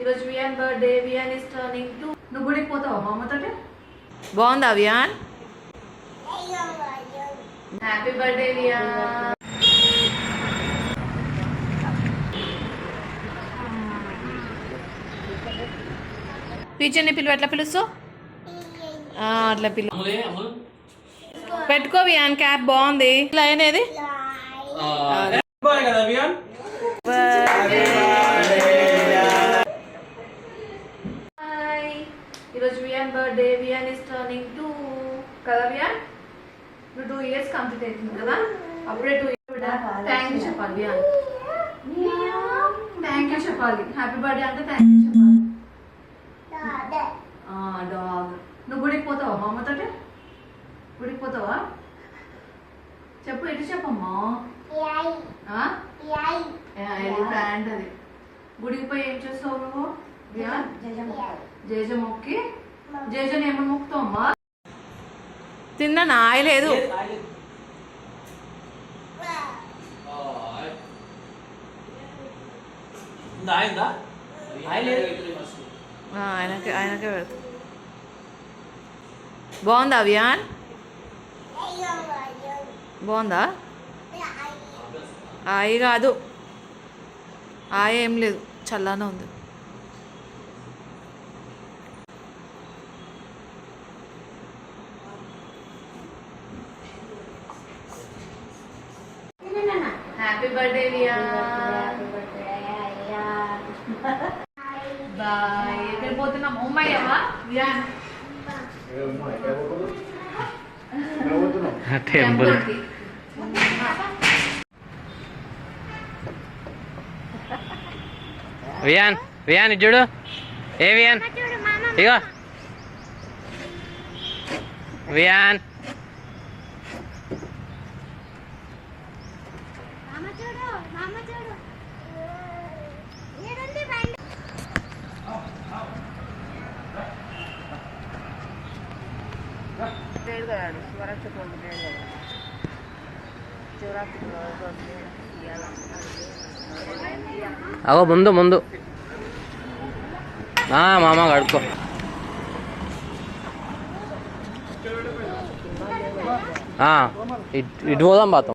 ఈరోజు Viyan birthday. Viyan is turning 2. నువ్వు గుడికి పోతావా మా అమ్మతోటి? బాగుందా వియాన్? Happy birthday Viyan. పీచర్ని పిలువు. ఎట్లా పిలుస్తావు? అట్లా పిలువు. పెట్టుకో వియాన్, క్యాప్ బాగుంది. ఇట్లా అనేది ఈరోజు Viyan birthday. Viyan is turning 2 కదా వియాన్? నువ్వు 2 years కంప్లీట్ అవుతుంది కదా, అప్పుడే 2 years. థ్యాంక్ యూ చెప్పాలి వియాన్, థ్యాంక్ యూ చెప్పాలి. హ్యాపీ బర్త్డే అంటే థ్యాంక్ యూ చెప్పాలి. డాగ్. నువ్వు గుడికి పోతావా మా అమ్మతోటి? గుడికి పోతావా? చెప్పు, ఎటు చెప్పమ్మా. ప్యాంట్ అది. గుడికి పోయి ఏం చేస్తావు నువ్వు? జేజ మొక్కి. జేజని ఏమని మొక్కుతావు అమ్మా? తిన్నా ఆయలేదు. ఆయనకే పెడతా. బాగుందా వియాన్? బాగుందా? ఆయి కాదు, ఆయ ఏం లేదు, చల్లానే ఉంది. Happy birthday Wiaan. బాయ్. ఎక్కడ పోతున్నాం? ఉమ్మయ్యవా వియాన్? టెంపుల్. వియాన్, వియాన్ చూడు. ఏ వియాన్? ఇగో వియాన్. అగో ముందు ముందు మామ కడుక్కో. ఇటు పోదాం బాతం.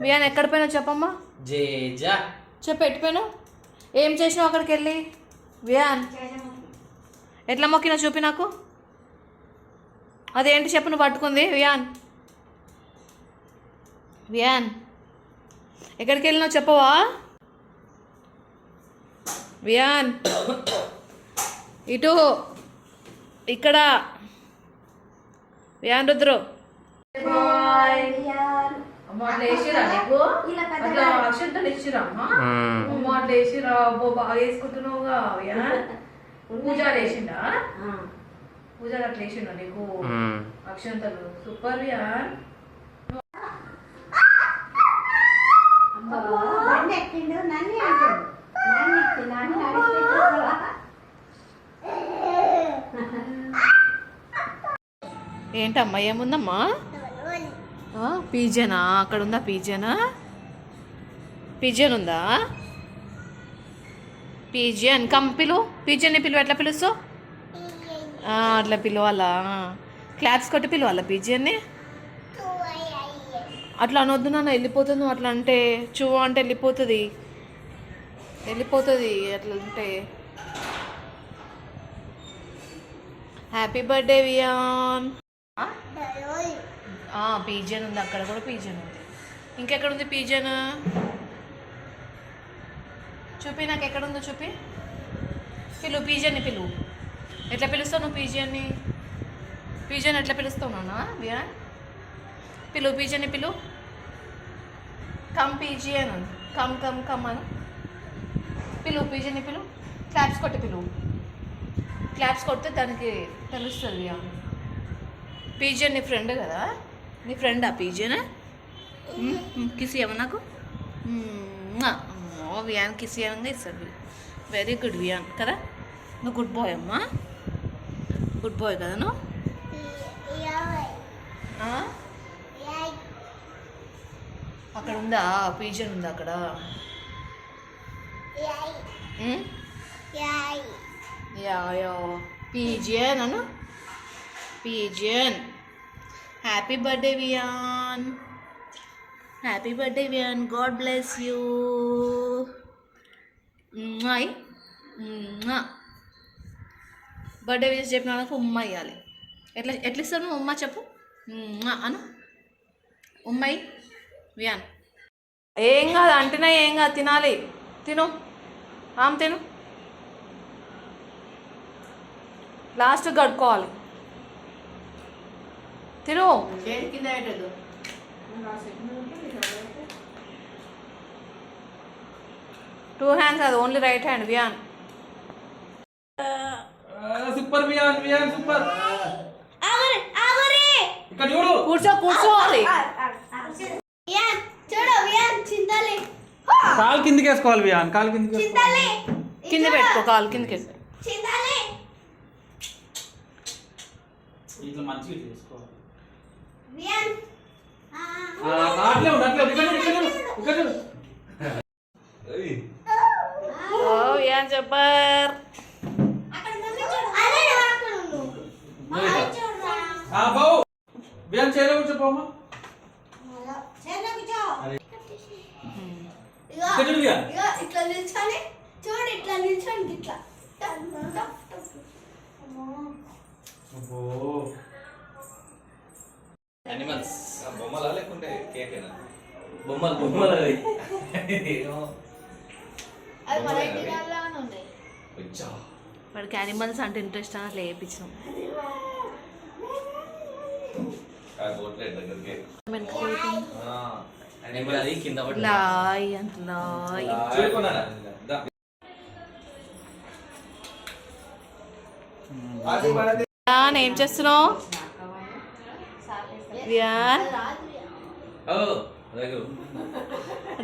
వియాన్ ఎక్కడ పోయినా చెప్పమ్మా. చెప్పు, ఎట్టిపోయాను? ఏం చేసినావు అక్కడికి వెళ్ళి? వియాన్ ఎట్లా మొక్కినా చూపి నాకు. అదేంటి చెప్పు నువ్వు పట్టుకుంది? వియాన్, వియాన్ ఎక్కడికి వెళ్ళినావు చెప్పవా? వియాన్ ఇటు, ఇక్కడ. వియాన్ రుద్రు. బాగా వేసిరా నీకు? అట్లా అక్షంతలు ఇచ్చిరా అమ్మా? అట్లా వేసిరా. బాగా వేసుకుంటున్నావుగా వియాన్. పూజలు వేసిండా? పూజలు అట్లా వేసిండా నీకు అక్షంతలు? Super Wiaan. ఏంటమ్మా ఏముందమ్మా? పిజియనా? అక్కడ ఉందా పిజియనా? పిజియన్ ఉందా? పిజియన్ కమ్ పిలు. పిజియన్ని పిలువు. ఎట్లా పిలుస్తావు? అట్లా పిలవాలా? క్లాప్స్ కొట్టి పిలవాలా పిజియన్ని? అట్లా అనొద్దు నాన్న, వెళ్ళిపోతుంది నువ్వు అట్లా అంటే. చూ అంటే వెళ్ళిపోతుంది, వెళ్ళిపోతుంది అట్లా అంటే. Happy birthday Wiaan. పిజియన్ ఉంది, అక్కడ కూడా పిజియన్ ఉంది. ఇంకెక్కడ ఉంది పిజియన్? చూపి నాకు, ఎక్కడ ఉందో చూపి. పిలువు పిజియన్ని, పిలువు. ఎట్లా పిలుస్తావు నువ్వు పిజియన్ని? పిజియన్ ఎట్లా పిలుస్తావు నాన్న? వియాన్ పిలువు, పిజియన్ని పిలువు. Come pigeon, come come come అను. పిలువు పీజీని పిలువు, క్లాప్స్ కొట్టి పిలువు. క్లాప్స్ కొడితే దానికి తెలుస్తుంది. పీజీ నీ ఫ్రెండ్ కదా, నీ ఫ్రెండా పీజీనా? కిస్ ఇవ్వ నాకు. వియాన్ కిస్ ఇవ్వగా ఇస్తాడు. వెరీ గుడ్ వియాన్ కదా, నువ్వు గుడ్ బాయ్ అమ్మా, గుడ్ బాయ్ కదా నువ్వు. అక్కడ ఉందా పీజన్ ఉందా అక్కడ? Pigeon Anu, pigeon. Happy birthday Wiaan, happy birthday Wiaan, God bless you. Birthday wish చెప్పిన వాళ్ళకి ఉమ్మ ఇవ్వాలి. ఎట్లా ఎట్లా ఇస్తాను నువ్వు ఉమ్మ చెప్పు అను. ఉమ్మాయి వియాన్. ఏం కాదు అంటున్నా, ఏం కాదు, తినాలి, తిను తిను. లాస్ట్ కడుక్కోవాలి, తిను. 2 hands అది only right hand Wiaan. Super Wiaan, Wiaan super. ఇక్కడ చూడు, కూర్చోవాలి. కాలు కిందకి వేసుకోవాలి వియాన్, కాలు కిందకి కింద పెట్టుకో, కాలు కిందకి. ఇట్లా మంచిగా చేసుకోవాలి. అట్లే ఉండు, అట్లే ఇక్కడ చూడు. ఓ వియాన్ సూపర్. బాబు వియాన్ చేయలే కూర్చోపోమ్మా. ఇట్లా నిల్చొని చూడు, ఇట్లా నిల్చొని ఇట్లా. యానిమల్స్ బొమ్మలా లేకుంటే కేకేనా? బొమ్మలు బొమ్మలు అది మన ఇంటిలాగానే ఉన్నాయి. వాడికి యానిమల్స్ అంటే ఇంట్రెస్ట్ అని అట్లా వేయించినాం. అది కింద లాయ్ అంటే లాయ్. ఏం చేస్తున్నావు వియాన్?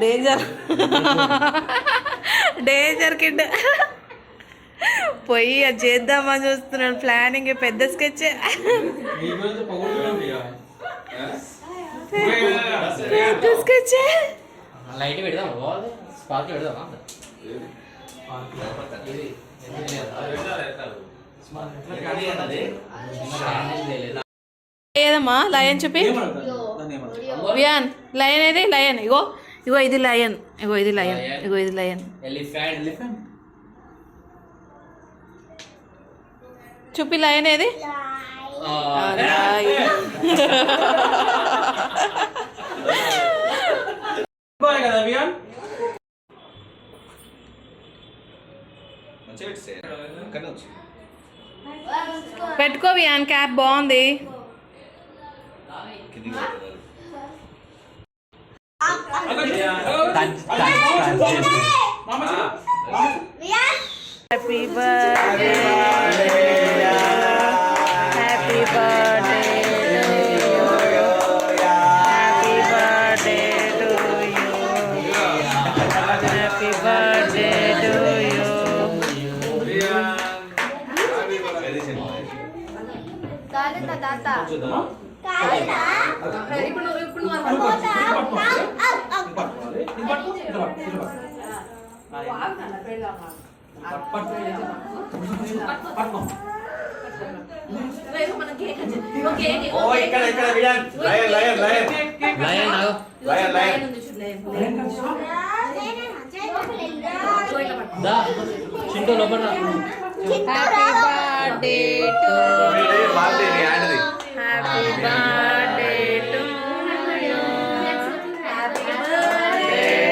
Danger, danger kid. పోయి అది చేద్దామని చూస్తున్నాడు, ప్లానింగ్ పెద్ద స్కెచ్. స్కెచ్ లైట్ పెడదాం, స్పార్క్ పెడదామా? ఏదమ్మా లయన్ చూపి వియాన్. లయన్ ఏది? లయన్ ఇగో, ఇగో ఇది లయన్, ఇగో ఇది లయన్, ఇగో ఇది లయన్. చూపి లయన్ ఏది? కదా వియాన్. పెట్టుకో వియాన్, క్యాప్ బాగుంది. Happy birthday, happy birthday to you, happy birthday to you, happy birthday to you. Chintu లోపల. Happy birthday to happy birthday to you, happy birthday to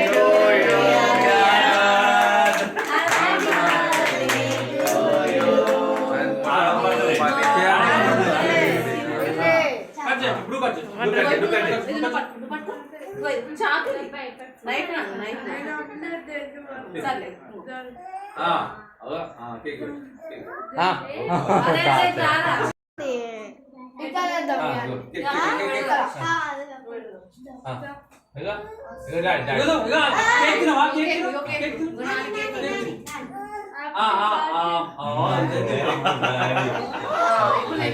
you, సర్లే. అలా కేక్ కేక్ ఆ. అరే, అరే, రారా. ఇక్కడ చేద్దాం ఇక. కేక్ ఇక్కడ. ఇక ఇక డాడీ డాడీ ఇగో ఇగో కేక్ తినవా కేక్ కేక్, తిను కేక్, కేక్ తిను గుణానికి కేక్ కేక్ ఉంది. తిను. అంతే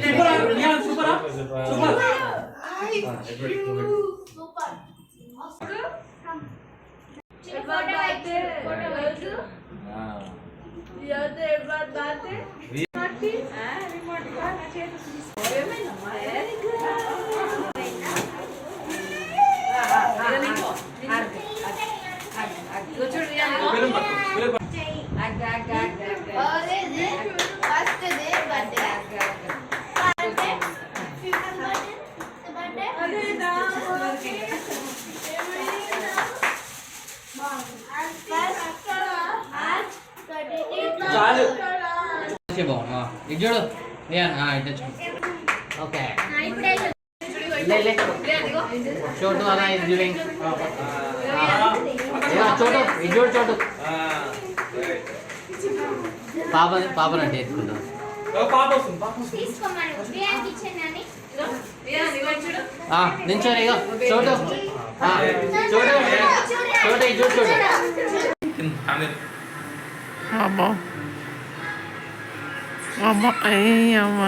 ఇప్పుడు నేను సూపరా రెడీ. రియాన్ సూపరా సూపర్ చూడు రియాన్. బెలూన్ పట్టు బెలూన్ పట్టు అరే, ఇది first the birthday. Birthday. Fifth birthday. చాలు బాగున్నా ఇది చూడు రియాన్ ఇటు చూడు ఓకే లే లే రియాన్, ఇగో. చోటు అలా ఇది చూడు చోటు ఇది చూడు చోటు పాపనంటే ఎత్తుకుంటాం పాప వస్తుంది పాప వస్తుంది తీసుకోమను బిర్యానీ కిచెన్ అని ఇగో, రియాన్, ఇగో చూడు. నించోని ఇగో చోటు చోటు చోటు ఇది చూడు చూడు అమ్మా అమ్మ అయ్యమ్మ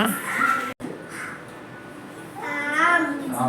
ఆ